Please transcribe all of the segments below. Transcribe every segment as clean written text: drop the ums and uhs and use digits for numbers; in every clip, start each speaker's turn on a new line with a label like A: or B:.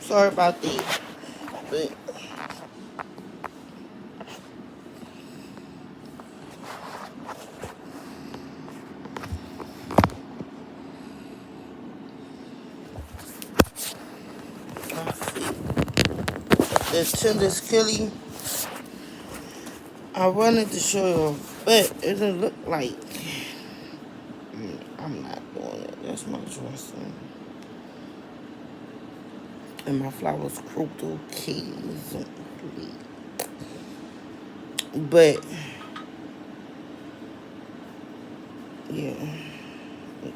A: Sorry about that. But the tender skilly, I wanted to show you, but it didn't look like. I'm not doing it. That's my dressing. And my flowers crooked keys. But yeah,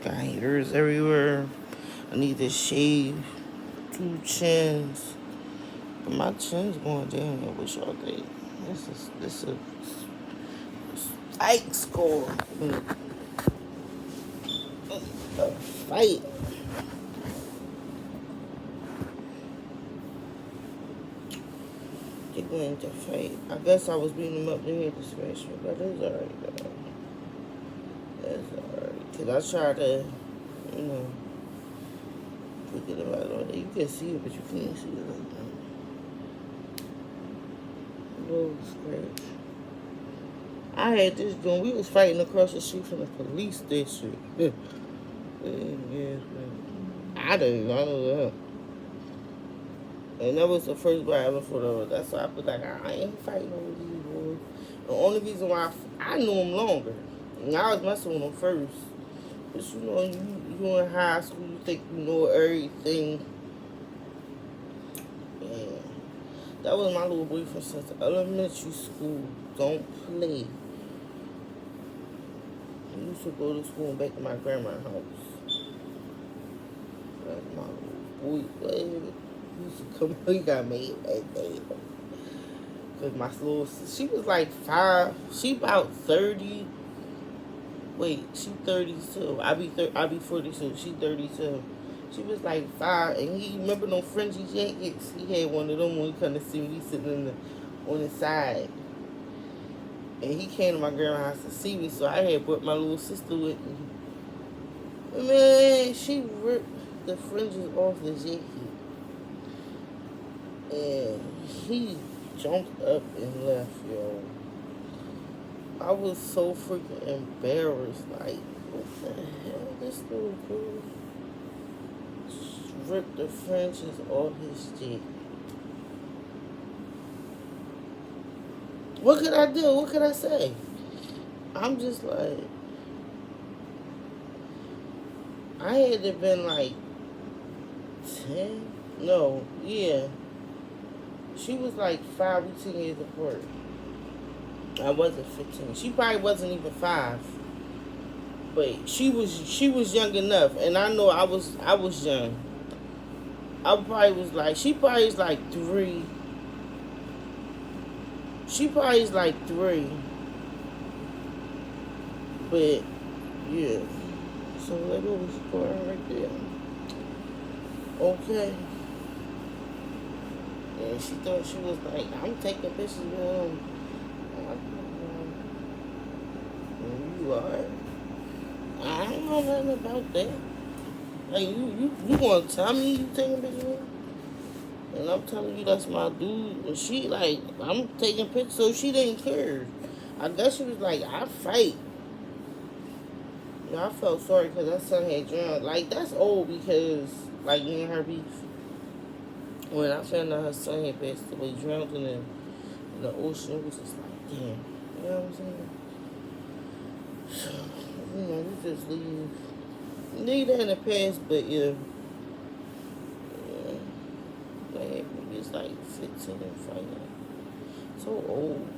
A: got hairs everywhere. I need to shave 2 chins. But my chin's going down. I wish y'all think. This is a fight score. A fight. They're going to fight. I guess I was beating them up to head to smash me, but it's alright though. It's alright. Cause I tried to, you know, forget about it all day. You can see it, but you can't see it like that. Little scratch. I had this gun. We was fighting across the street from the police station. Yeah, I didn't know that. And that was the first guy I ever fought over. That's why I was like, I ain't fighting over these boys. The only reason why I knew them longer. And I was messing with them first. But you know, you in high school, you think you know everything. Yeah. That was my little boyfriend since elementary school. Don't play. We used to go to school and back to my grandma's house. That's my little boyfriend. He used to come, he got made that day. Cause my little sister, she was like 5. She about 30. Wait, she 32. I be 42. She 32. She was like 5, and he remember them fringy jackets. He had one of them when he come to see me sitting on the side. And he came to my grandma's house to see me, so I had brought my little sister with me. Man, she ripped the fringes off the jacket. And he jumped up and left, yo. I was so freaking embarrassed. Like, what the hell? This little girl ripped the fringes off his jacket. What could I do? What could I say? I'm just like, I had to have been like 10. No, yeah. She was like 5 or 10 years apart. I wasn't 15. She probably wasn't even 5. But she was young enough, and I know I was young. I probably was like, she probably is like 3. She probably is like 3. But yeah. So that was going right there. Okay. And she thought she was like, I'm taking pictures with him. You are. I don't know nothing about that. Like, you gonna tell me you taking pictures with him? And I'm telling you that's my dude. And she like, I'm taking pictures, so she didn't care. I guess she was like, I fight. You know, I felt sorry because that son had drowned. Like, that's old because, like, me and her beef. When I found out her son had passed away, drowned in the ocean, it was just like, damn. You know what I'm saying? So, you know, we just leave that in the past, but yeah. Like, maybe it's like 15 and fighting. So old.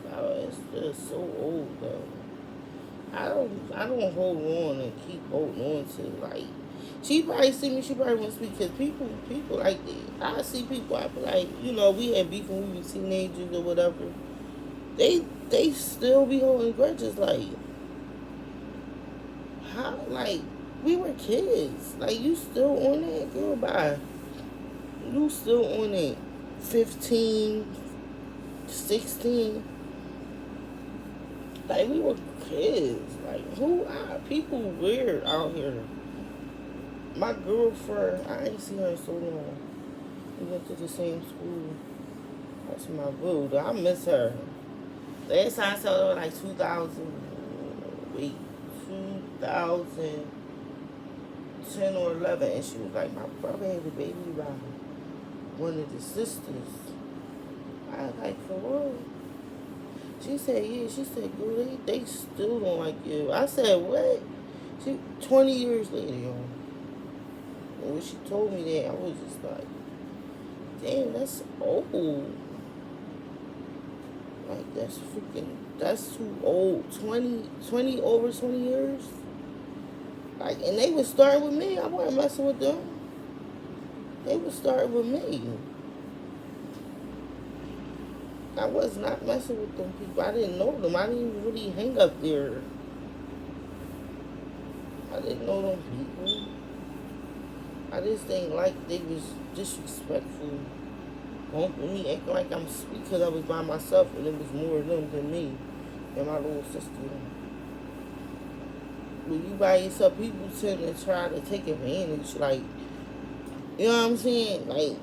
A: Wow, it's just so old though. I don't hold on and keep holding on to like. She probably see me. She probably won't speak because people like that. I see people. I be like, you know, we had beef when we were teenagers or whatever. They still be holding grudges. Like, how? Like, we were kids. Like, you still on that? Girl, bye. You still on it. 15, 16. Like, we were kids. Like, who are people weird out here? My girlfriend, I ain't seen her in so long. We went to the same school. That's my boo. I miss her. Last time I saw her like 2000, wait, 2010 or 11, and she was like, my brother had a baby by one of the sisters. I was like, for real? She said, yeah. She said, girl, they still don't like you. I said, what? 20 years later, yo. And when she told me that, I was just like, damn, that's old. Like, that's too old. 20 over 20 years? Like, and they was starting with me. I wasn't messing with them. They was starting with me. I was not messing with them people. I didn't know them. I didn't really hang up there. I didn't know them people. I just didn't like they was disrespectful. With me acting like I'm sweet because I was by myself and it was more of them than me and my little sister. When you by yourself, people tend to try to take advantage. Like, you know what I'm saying? Like,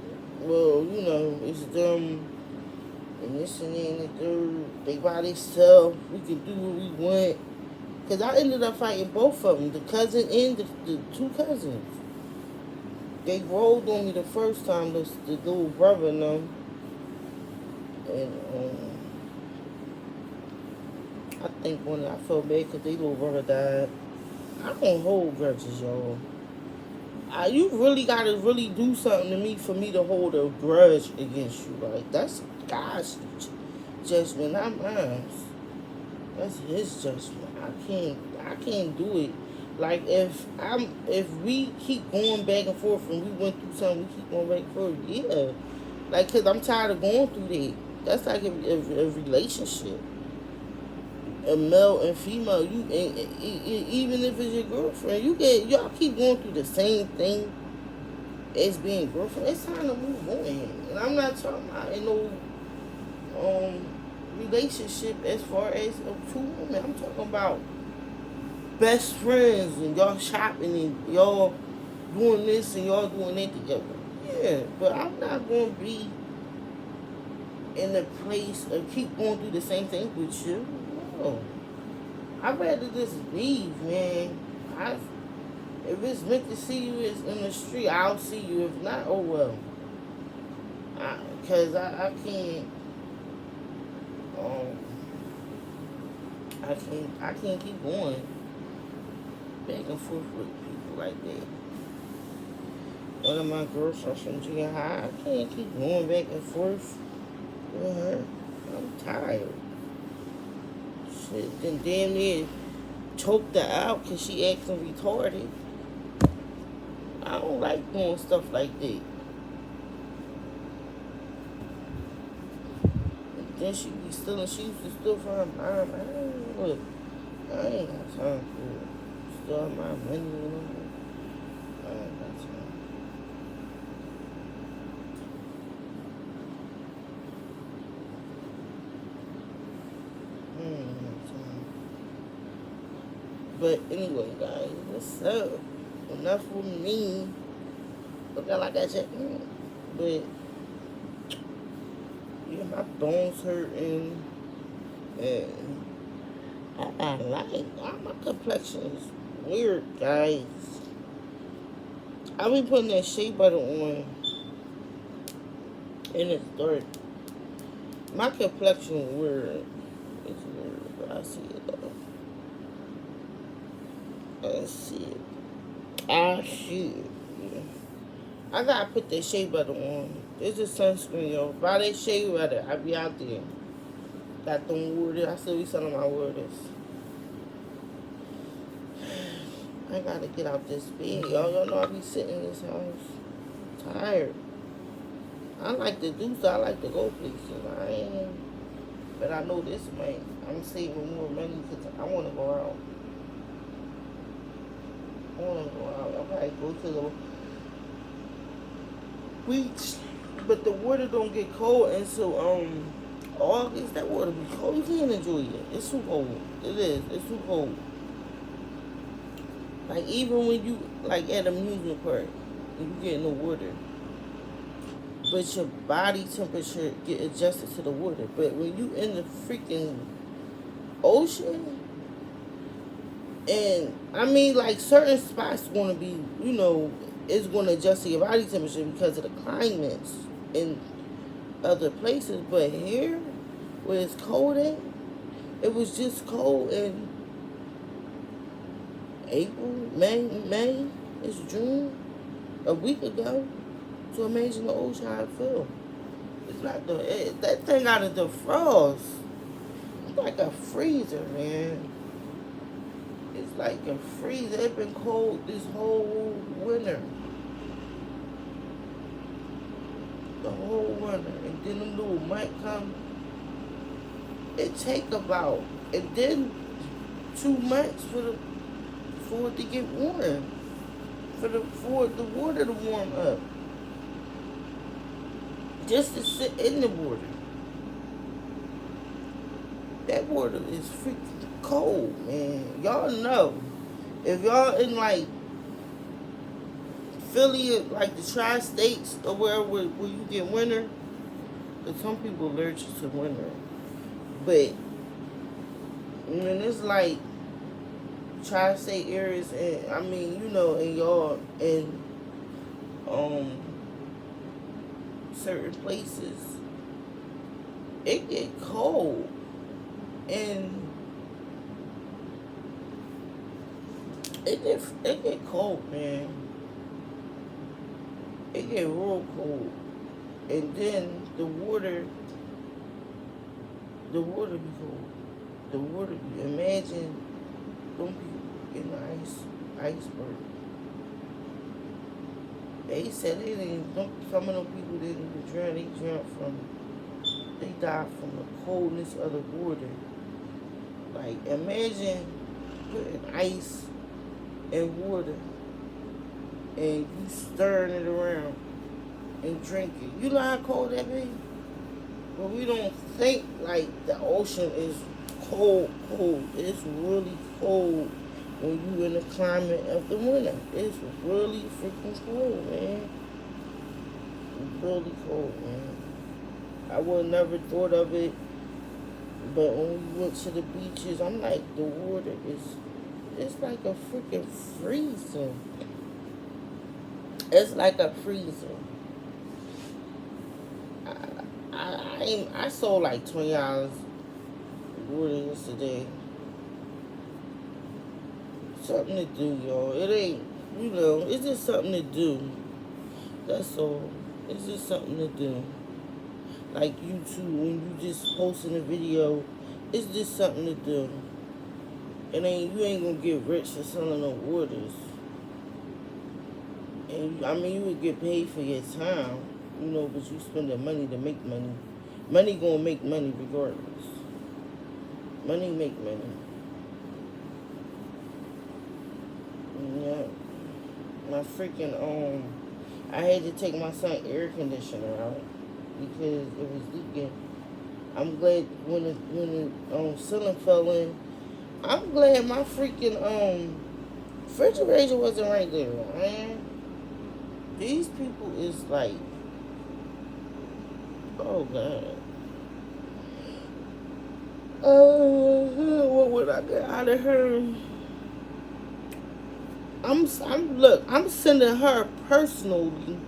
A: well, you know, it's them and this and that and the third. They by themselves. We can do what we want. Because I ended up fighting both of them, the cousin and the two cousins. They rolled on me the first time, the little brother and them. And I think when I felt bad because their little brother died. I don't hold grudges, y'all. You really got to really do something to me for me to hold a grudge against you. Like, that's God's judgment, not mine. That's his judgment. I can't do it. Like, if we keep going back and forth and we went through something, we keep going back and forth, yeah. Like, because I'm tired of going through that. That's like a relationship. A male and female, even if it's your girlfriend, y'all keep going through the same thing as being girlfriend. It's time to move on. And I'm not talking about no relationship as far as two women. I'm talking about best friends and y'all shopping and y'all doing this and y'all doing that together. Yeah, but I'm not going to be in the place of keep going through the same thing with you. No. I'd rather just leave, man. If it's meant to see you it's in the street, I'll see you. If not, oh well. Because I can't. I can't keep going back and forth with people like that. One of my girlfriends from junior high, I can't keep going back and forth with her. I'm tired. Shit, then damn near choked her out because she acting retarded. I don't like doing stuff like that. Then she be stealing. She used to steal from her mom. I ain't got time for it. Steal my money and all. I ain't got time. I ain't got time. But anyway, guys, what's up? Enough with me. Looking like I said, but yeah, my bones hurting, and my complexion is weird, guys. I been putting that shea butter on, and it's dark. My complexion weird. It's weird, but I see it though. I see it. I see it. Yeah. I gotta put that shea butter on. It's a sunscreen, yo. Buy that shea butter. I be out there. Got them waters. I still be selling my waters. I gotta get out this bed, y'all. Y'all know I be sitting in this house. Tired. I like to do so. I like to go places. But I know this might. I'm saving more money because I want to go out. I'll probably go to the beach, but the water don't get cold until August. That water be cold. You can't enjoy it. It's too cold. It is. It's too cold. Like even when you like at amusement park, and you get in the water, but your body temperature get adjusted to the water. But when you in the freaking ocean, and I mean like certain spots gonna be, it's gonna adjust to your body temperature because of the climates in other places. But here, where it's cold at, it was just cold in April, May. It's June, a week ago. So imagine the ocean how it feel. It's like that thing out of the frost. It's like a freezer, man. It's like a freezer. It's been cold this whole winter. The whole winter. And then the little might come. It take about, and then 2 months for it to get warm. For the water to warm up. Just to sit in the water. That water is freaking cold, man. Y'all know. If y'all in like Philly, like the tri-states or where you get winter, because some people allergic to winter. But when it's like tri-state areas, and I mean, in y'all in certain places, it get cold. And it get cold, man. It get real cold. And then the water be cold. The water be, imagine them people in the iceberg. They said some of them people didn't even drown. They died from the coldness of the water. Like, imagine putting ice in water and you stirring it around and drinking. You know how cold that be? But we don't think like the ocean is cold. It's really cold when you in the climate of the winter. It's really freaking cold, man. It's really cold, man. I would have never thought of it. But when we went to the beaches, I'm like, the water it's like a freaking freezer. It's like a freezer. I sold like $20 water yesterday. Something to do, y'all. It ain't, it's just something to do. That's all. It's just something to do. Like YouTube, when you just posting a video, it's just something to do. You ain't gonna get rich for selling no waters. And I mean, you would get paid for your time, but you spending money to make money. Money gonna make money regardless. Money make money. Yeah. My freaking I had to take my son air conditioner out because it was leaking. I'm glad when the ceiling fell in. I'm glad my freaking refrigerator wasn't right there, man. These people is like, oh God. What would I get out of her? I'm sending her personally.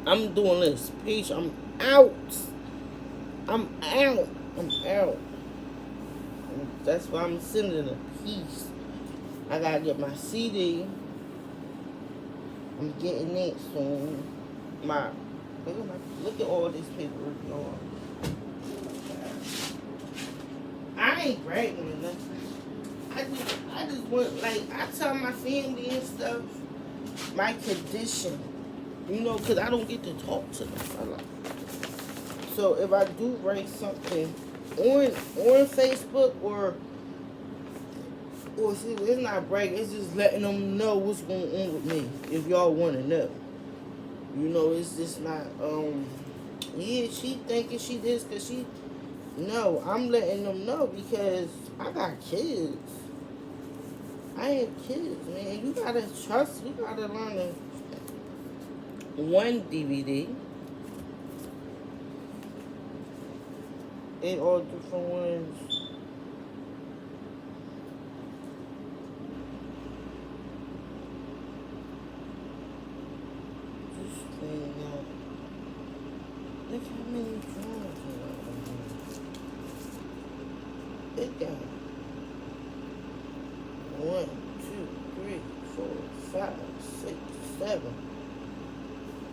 A: I'm doing this speech. I'm out. That's why I'm sending a piece. I gotta get my CD. I'm getting it soon. Look at all this paperwork, y'all. I ain't bragging or nothing. I just want, like, I tell my family and stuff my condition, because I don't get to talk to them. So if I do write something on Facebook or see, it's not bragging, it's just letting them know what's going on with me. If y'all want to know, it's just not. Yeah, she thinking she this because she. No, I'm letting them know because I got kids. I have kids, man. You gotta trust. You gotta learn to one DVD. They all different ones. Just clean out. Look how many drawers there are on here. It got 1, 2, 3, 4, 5, 6, 7.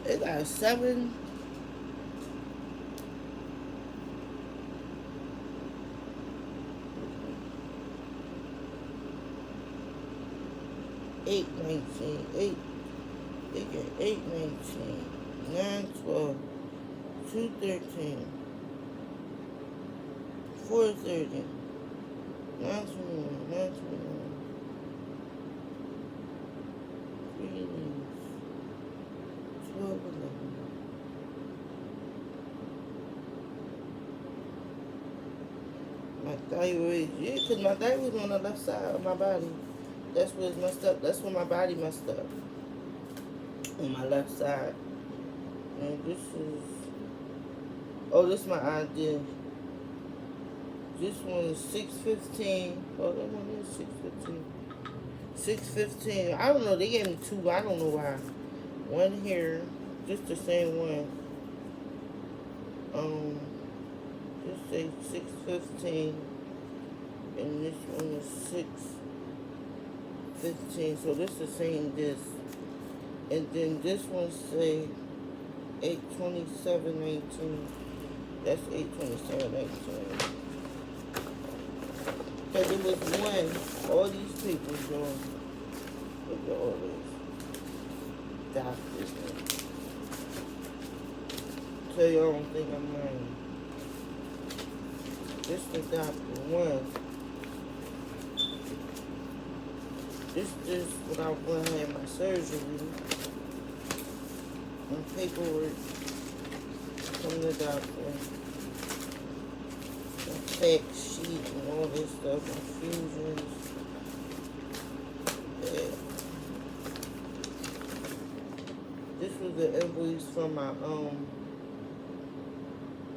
A: It got 7. 8, 19, 8. They get 8, 19, 9, 12, 2, 13, 4, 30, 9, 21, 9, 21, 3, 12, 11. My thyroid, yeah, because my thyroid is on the left side of my body. That's where it's messed up. That's where my body messed up. On my left side. And this is, oh, this is my idea. This one is 615. Oh, that one is 615. 615. I don't know. They gave me 2. I don't know why. One here. Just the same one. Just say 615. And this one is 615. So this is the same disc. And then this one say 827.19. That's 827.19. Because it was one, all these papers on. Look at all this. Doctors. Tell you I don't think I'm lying. This the doctor. One. This is when I went and had my surgery. My paperwork from the doctor. My fact sheet and all this stuff. My fusions. Yeah. This was the invoice from my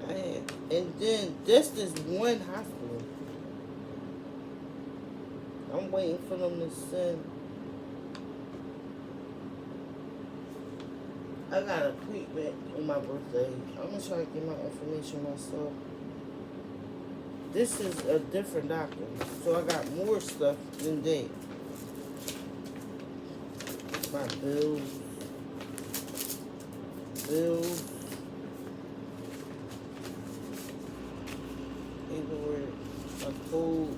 A: I had. And then this is one hospital. I'm waiting for them to send. I got a treatment on my birthday. I'm gonna try to get my information myself. This is a different doctor, so I got more stuff than that. My bills, paperwork, my code.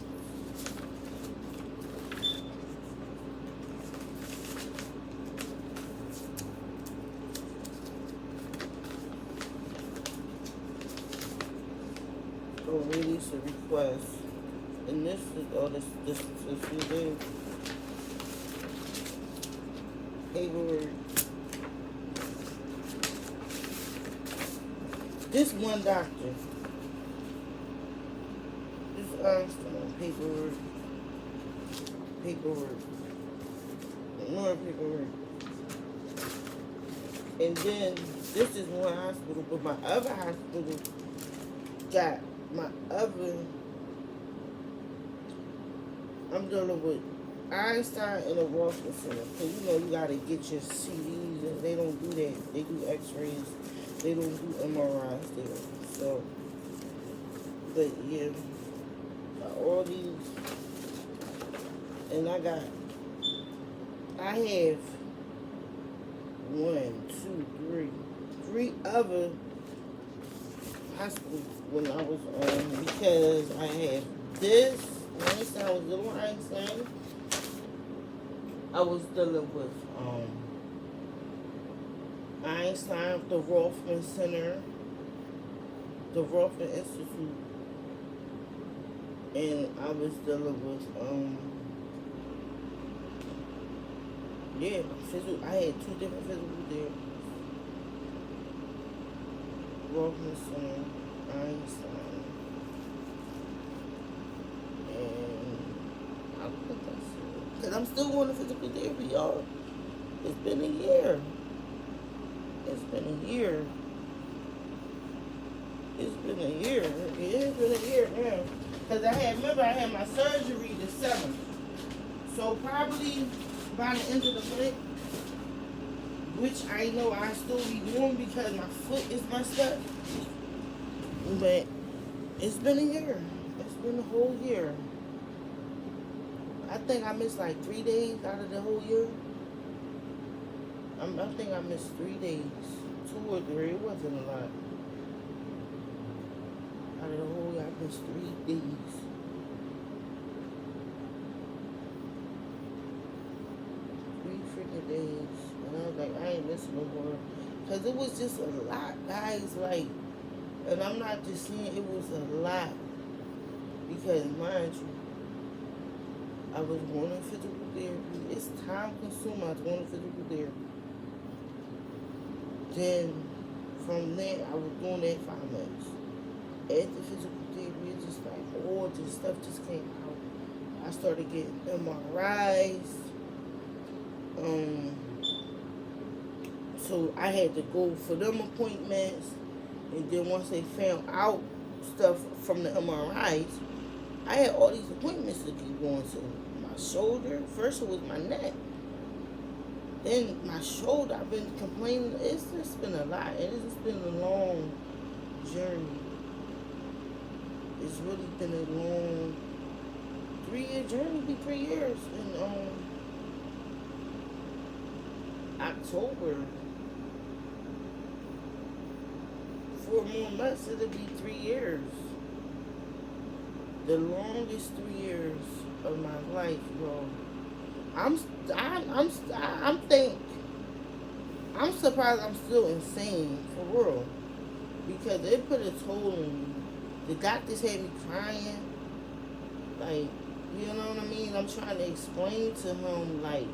A: Release a request, and this is all this you do. Paperwork. This one doctor. This paperwork. More paperwork. And then this is one hospital, but my other hospital got my other, I'm dealing with Einstein and a Rothman Center. Because you know you gotta get your CDs, and they don't do that. They do x-rays. They don't do MRIs there. So, but yeah, got all these. And I have 3 other hospitals when I was on, because I had this Einstein, I was dealing with Einstein. I was dealing with Einstein, the Rothman Center, the Rothman Institute, and I was dealing with I had 2 different physicals there. Rothman Center, Einstein, and I think that's it. Because I'm I'm still going to physical therapy, y'all. It's been a year. It's been a year. It's been a year. It's been a year now. Because remember I had my surgery the 7th. So probably by the end of the month, which I know I still be doing because my foot is messed up. But it's been a year. It's been a whole year. I think I missed like 3 days out of the whole year. I think I missed 3 days. 2 or 3. It wasn't a lot. Out of the whole year, I missed 3 days. 3 freaking days. And I was like, I ain't missing no more. Because it was just a lot, guys. Like, and I'm not just saying it was a lot. Because, mind you, I was going to physical therapy. It's time consuming. I was going to physical therapy. Then, from there, I was doing that 5 months. After physical therapy, it's just like all this stuff just came out. I started getting MRIs. So I had to go for them appointments. And then once they found out stuff from the MRIs, I had all these appointments to keep going to. My shoulder, first it was my neck. Then my shoulder, I've been complaining. It's just been a lot. And it's just been a long journey. It's really been a long 3-year journey. It'll be 3 years in October. 4 more months, it'll be 3 years. The longest 3 years of my life, bro. I'm surprised I'm still insane, for real. Because it put a toll on me. The doctors had me crying. Like, you know what I mean? I'm trying to explain to him, like,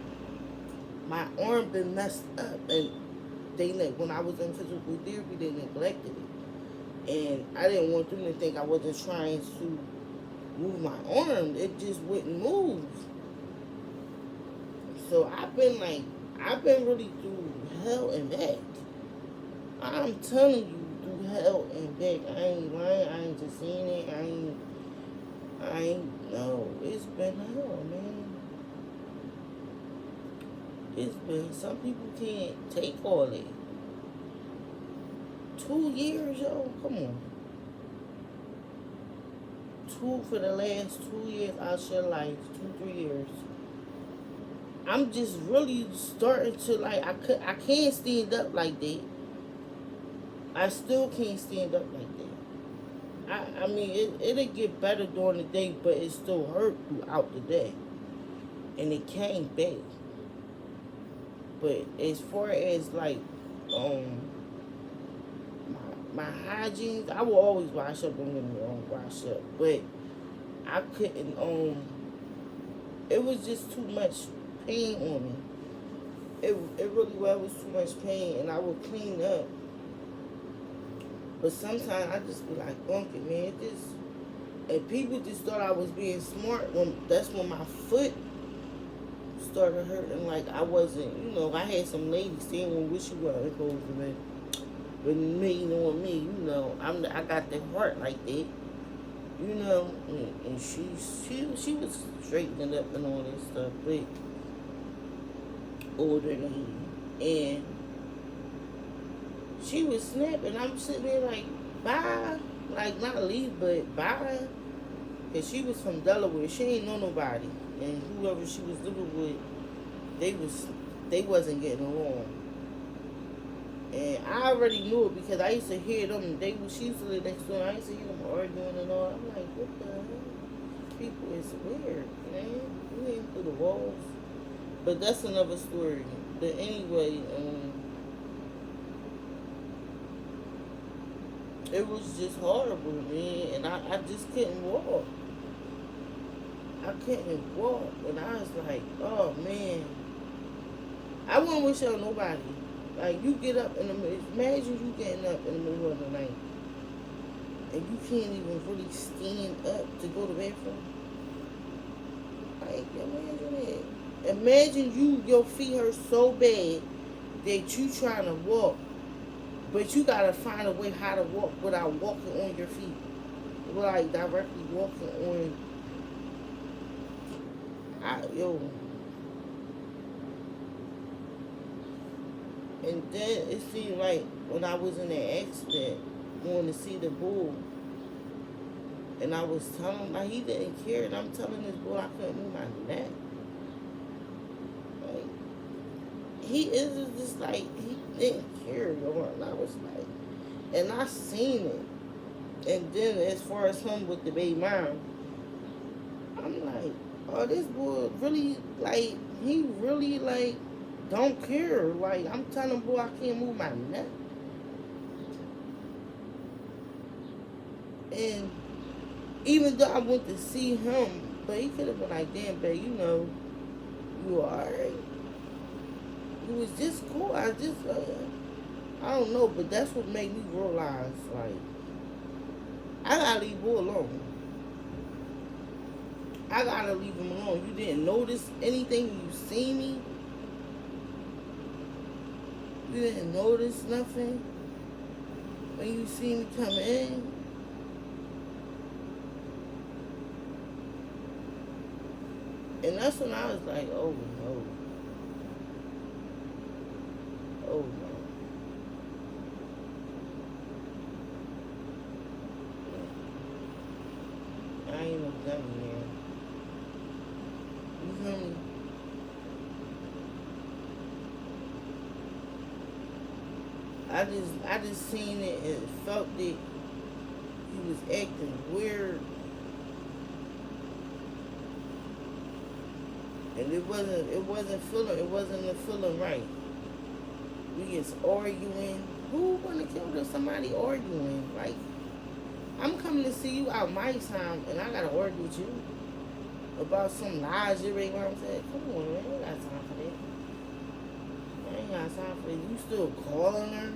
A: my arm been messed up. And when I was in physical therapy, they neglected it. And I didn't want them to think I wasn't trying to move my arm. It just wouldn't move. So I've been really through hell and back. I'm telling you, through hell and back. I ain't lying. I ain't just saying it. No. It's been hell, man. It's been, some people can't take all that. 2 years, yo. Come on. For the last 2 years out your life. 2-3 years. I'm just really starting to, like, I can't stand up like that. I still can't stand up like that. I mean, it'll get better during the day, but it still hurt throughout the day. And it came back. But as far as, like, my hygiene, I will always wash up, don't get me wrong, wash up. But I couldn't, it was just too much pain on me. It really was too much pain, and I would clean up. But sometimes I just be like, bunky, man, and people just thought I was being smart. That's when my foot started hurting. Like, I wasn't, I had some ladies saying, well, wish you were opposed to me. But me, knowing me, I got the heart like that. And she was straightening up and all this stuff, but older than me. And she was snapping. I'm sitting there like, bye. Like, not leave, but bye. Because she was from Delaware. She ain't know nobody. And whoever she was living with, they wasn't getting along. And I already knew it because I used to hear them. She used to live next door. I used to hear them arguing and all. I'm like, what the hell? People is weird, man. You ain't through the walls. But that's another story. But anyway, it was just horrible, man. And I just couldn't walk. I couldn't walk. And I was like, oh, man. I wouldn't wish on nobody. Like, you get up imagine you getting up in the middle of the night. And you can't even really stand up to go to the bathroom. Like, imagine that. Imagine your feet hurt so bad that you trying to walk, but you gotta find a way how to walk without walking on your feet, like directly walking on. Yo, and then it seemed like when I was in the accident, going to see the bull, and I was telling him like he didn't care, and I'm telling this bull I couldn't move my neck. Like he is just like he didn't care, yo. And I was like, and I seen it. And then as far as him with the baby mom, I'm like, oh, this boy really like he really like don't care. Like I'm telling him, boy, I can't move my neck. And even though I went to see him, but he could have been like, damn, babe, you alright. It was just cool. I don't know, but that's what made me realize, like, I gotta leave boy alone. I gotta leave him alone. You didn't notice anything. You see me. You didn't notice nothing when you see me come in. And that's when I was like, oh no. Oh no. I ain't no dummy, man. You feel me? I just seen it and felt that he was acting weird, and it wasn't a feeling right. We just arguing. Who wanna kill somebody arguing? Like I'm coming to see you out my time, and I gotta argue with you about some lies you already want to say. Come on, man, I ain't got time for that. I ain't got time for that. You still calling her?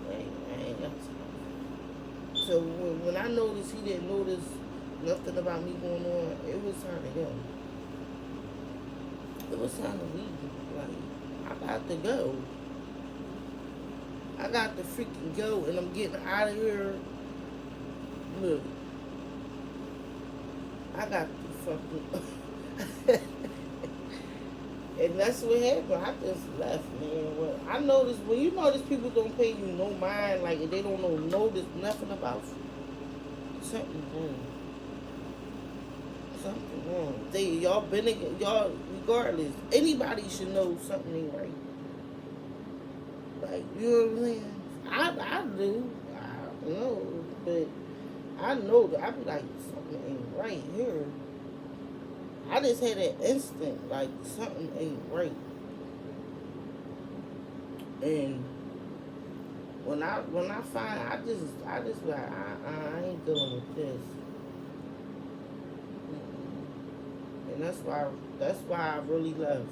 A: I ain't got time. So when I noticed he didn't notice nothing about me going on, it was time to go. It was time to leave. Like, I got to go. I got to freaking go, and I'm getting out of here. Look, I got to fucking. And that's what happened. I just left, man. Well, I noticed when you notice people don't pay you no mind, like they don't notice nothing about you, something wrong. Something wrong. Y'all regardless. Anybody should know something ain't right. Like, you know what I'm saying? I do. I don't know, but I know that I be like something ain't right here. I just had that instinct, like something ain't right. And when I find I just like I ain't dealing with this. And that's why I really left.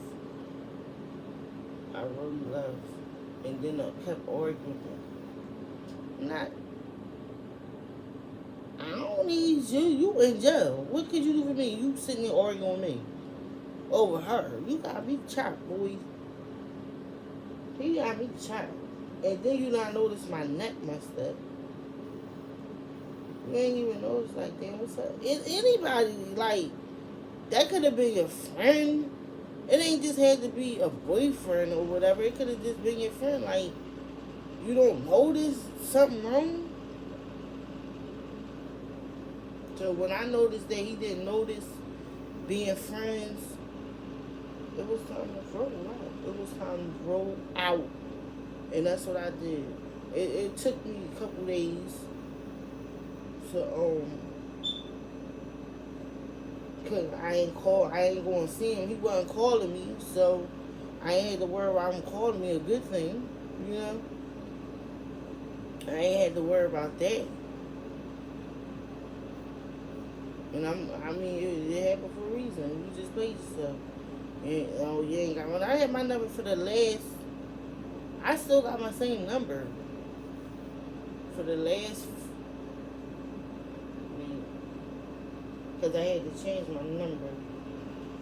A: I really left. And then I kept arguing. Not I don't need you. You in jail. What could you do for me? You sitting there arguing with me over her. You got me chopped, boy. He got me chopped. And then you not notice my neck messed up. You ain't even notice like, damn, what's up? Anybody, like, that could have been your friend. It ain't just had to be a boyfriend or whatever. It could have just been your friend. Like, you don't notice something wrong. So when I noticed that he didn't notice being friends, it was time to roll out. It was time to roll out. And that's what I did. It took me a couple days to cause I ain't going to see him. He wasn't calling me, so I ain't had to worry about him calling me, a good thing, you know. I ain't had to worry about that. And I mean, it happened for a reason. You just played yourself. And, oh, you ain't got one. I had my number for the last. I still got my same number for the last. Because I had to change my number.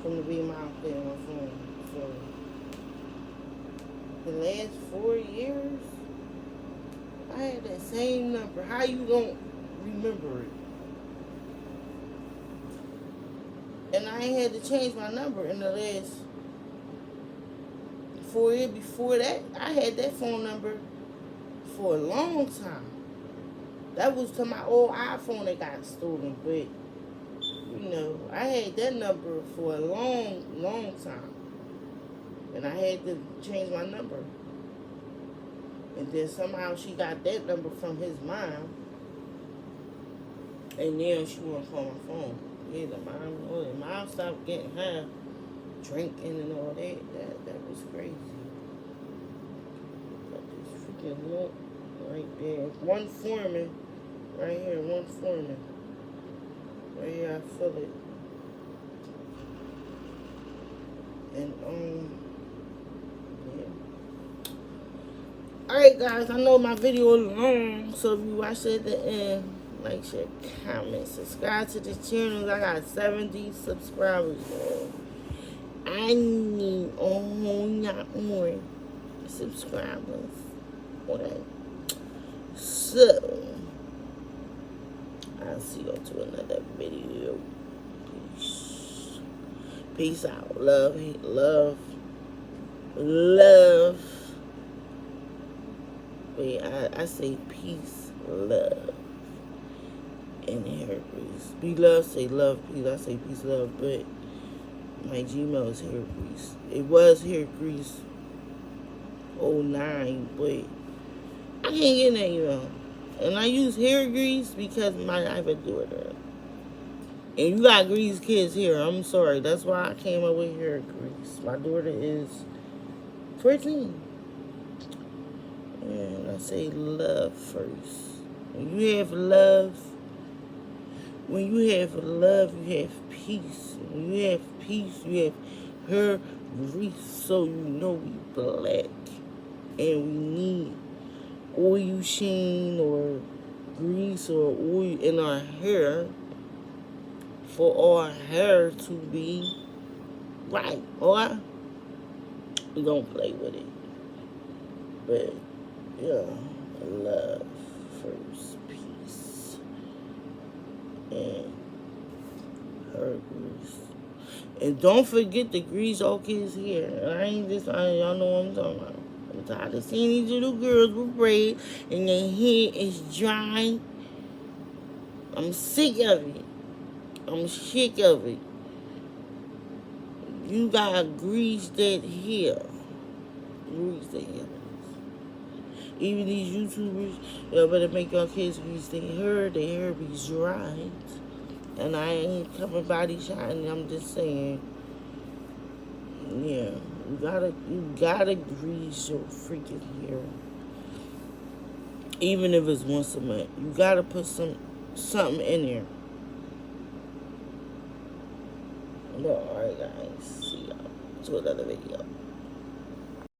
A: from the big mom playing on my phone. So the last 4 years, I had that same number. How you don't remember it? And I ain't had to change my number in the last 4 years. Before that, I had that phone number for a long time. That was to my old iPhone that got stolen, but I had that number for a long, long time. And I had to change my number. And then somehow she got that number from his mom. And then she won't call my phone. Yeah, the mom stopped getting high, drinking and all that. That was crazy. Got this freaking look right there. One foreman. Right here, one foreman. Right here, I feel it. And, yeah. Alright, guys, I know my video is long, so if you watch it at the end, like, share, comment, subscribe to the channel. I got 70 subscribers, y'all. I need a whole lot more subscribers. Okay. So, I'll see you to another video. Peace. Peace out. Love, love, love. Wait, I say peace, love, and hair grease. Be love, say love, peace. I say peace, love, but my Gmail is hair grease. It was hair grease 09, but I can't get that email. And I use hair grease because I have a daughter. And you got grease kids here. I'm sorry. That's why I came up with hair grease. My daughter is 14. And I say love first. When you have love, you have peace. When you have peace, you have hair grease. So you know we black. And we need oil sheen or grease or oil in our hair for our hair to be right, alright? We don't play with it. But yeah, love first, peace, and hair grease. And don't forget to grease your kids' hair. Y'all know what I'm talking about. I'm tired of seeing these little girls with braids and their hair is dry. I'm sick of it. I'm sick of it. You gotta grease that hair. Grease that hair. Even these YouTubers, y'all better make your kids grease their hair be dry. And I ain't coming body shining, I'm just saying. Yeah, you gotta grease your freaking hair. Even if it's once a month. You gotta put something in there. Alright guys, see y'all to another video.